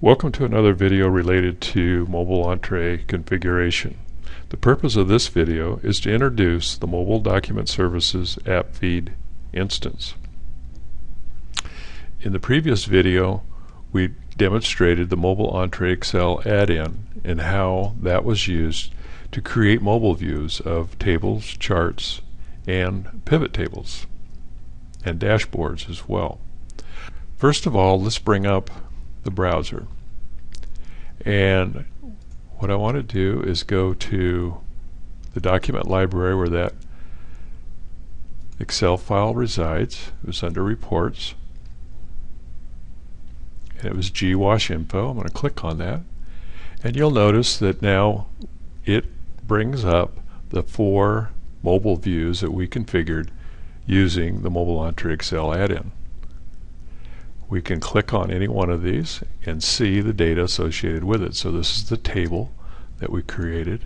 Welcome to another video related to mobile entree configuration. The purpose of this video is to introduce the Mobile Document Services app feed instance. In the previous video, we demonstrated the Mobile Entree Excel add-in and how that was used to create mobile views of tables, charts, and pivot tables, and dashboards as well. First of all, let's bring up the browser. And what I want to do is go to the document library where that Excel file resides. It was under Reports. And it was GWash Info. I'm going to click on that. And you'll notice that now it brings up the 4 mobile views that we configured using the Mobile Entree Excel add-in. We can click on any one of these and see the data associated with it. So this is the table that we created,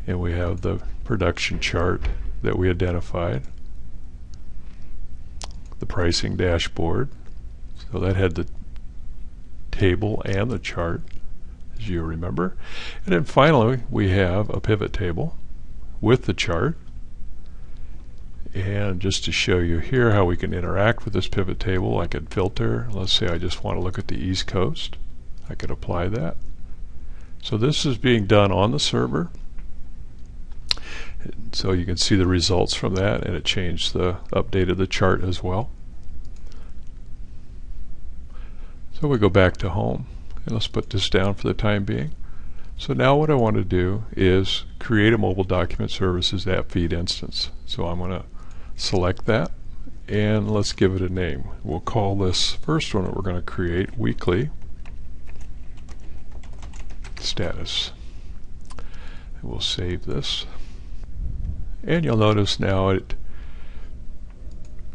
and we have the production chart that we identified, the pricing dashboard, so that had the table and the chart, as you remember, and then finally we have a pivot table with the chart. And just to show you here how we can interact with this pivot table, I could filter. Let's say I just want to look at the East Coast. I could apply that. So this is being done on the server. So you can see the results from that, and it updated the chart as well. So we go back to home, and let's put this down for the time being. So now what I want to do is create a Mobile Document Services app feed instance. So I'm going to select that, and let's give it a name. We'll call this first one that we're going to create Weekly Status. And we'll save this. And you'll notice now it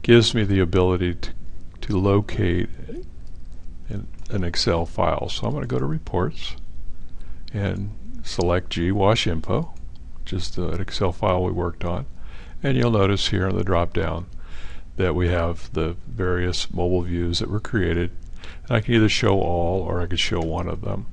gives me the ability to locate an Excel file. So I'm going to go to Reports and select GWash Info, which is the Excel file we worked on. And you'll notice here in the drop down that we have the various mobile views that were created. And I can either show all or I could show one of them.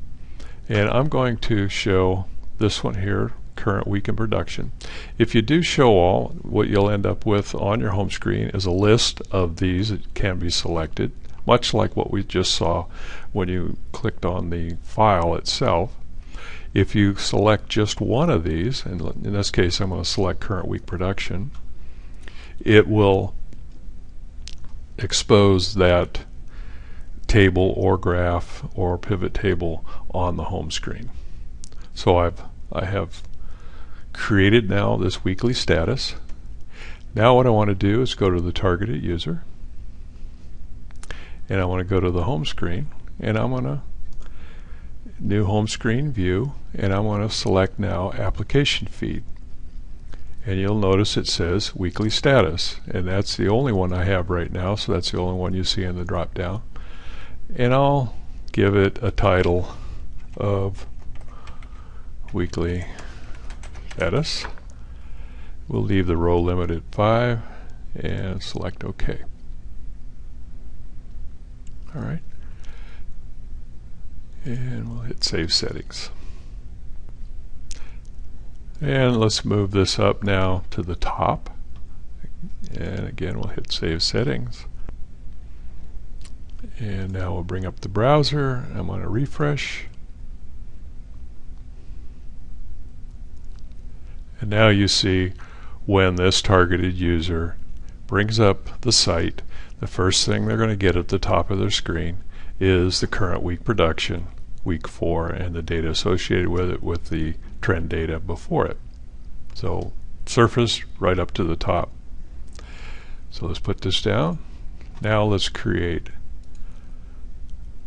And I'm going to show this one here, current week in production. If you do show all, what you'll end up with on your home screen is a list of these that can be selected, much like what we just saw when you clicked on the file itself. If you select just one of these, and in this case I'm going to select current week production, it will expose that table or graph or pivot table on the home screen. So I have created now this weekly status. Now what I want to do is go to the targeted user, and I want to go to the home screen, and I'm going to new home screen view, and I want to select now application feed, and you'll notice it says weekly status, and that's the only one I have right now, so that's the only one you see in the drop down. And I'll give it a title of weekly status. We'll leave the row limit at 5 and select OK. Alright, and we'll hit Save Settings. And let's move this up now to the top. And again, we'll hit Save Settings. And now we'll bring up the browser. I'm going to refresh. And now you see when this targeted user brings up the site, the first thing they're going to get at the top of their screen is the current week production, week 4, and the data associated with it with the trend data before it. So surfaced right up to the top. So let's put this down. Now let's create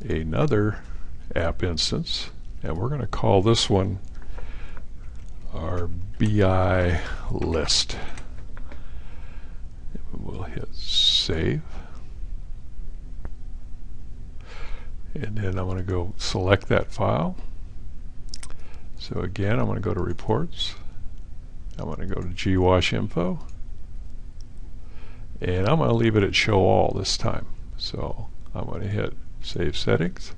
another app instance, and we're going to call this one our BI list. We'll hit Save. And then I'm going to go select that file. So again, I'm going to go to Reports. I'm going to go to GWash Info. And I'm going to leave it at Show All this time. So I'm going to hit Save Settings.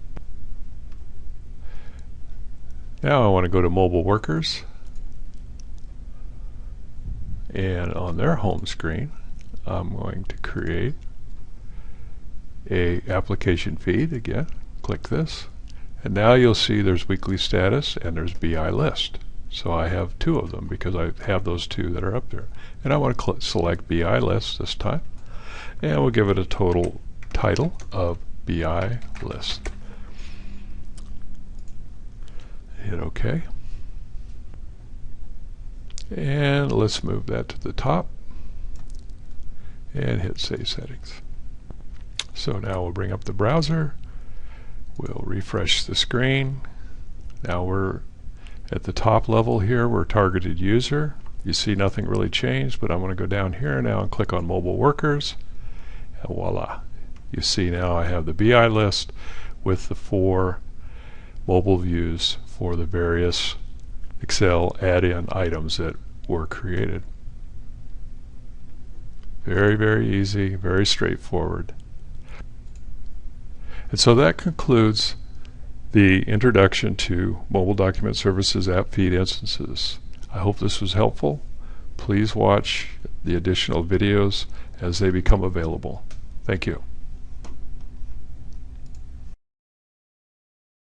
Now I want to go to Mobile Workers, and on their home screen I'm going to create a application feed. Again, click this, and now you'll see there's weekly status and there's BI list. So I have two of them because I have those two that are up there, and I want to select BI list this time, and we'll give it a total title of BI list. Hit OK, and let's move that to the top and hit Save Settings. So now we'll bring up the browser, we'll refresh the screen. Now we're at the top level here, we're targeted user. You see nothing really changed, but I'm going to go down here now and click on Mobile Workers, and voila. You see now I have the BI list with the 4 mobile views for the various Excel add-in items that were created. Very, very easy, very straightforward. And so that concludes the introduction to Mobile Document Services app feed instances. I hope this was helpful. Please watch the additional videos as they become available. Thank you.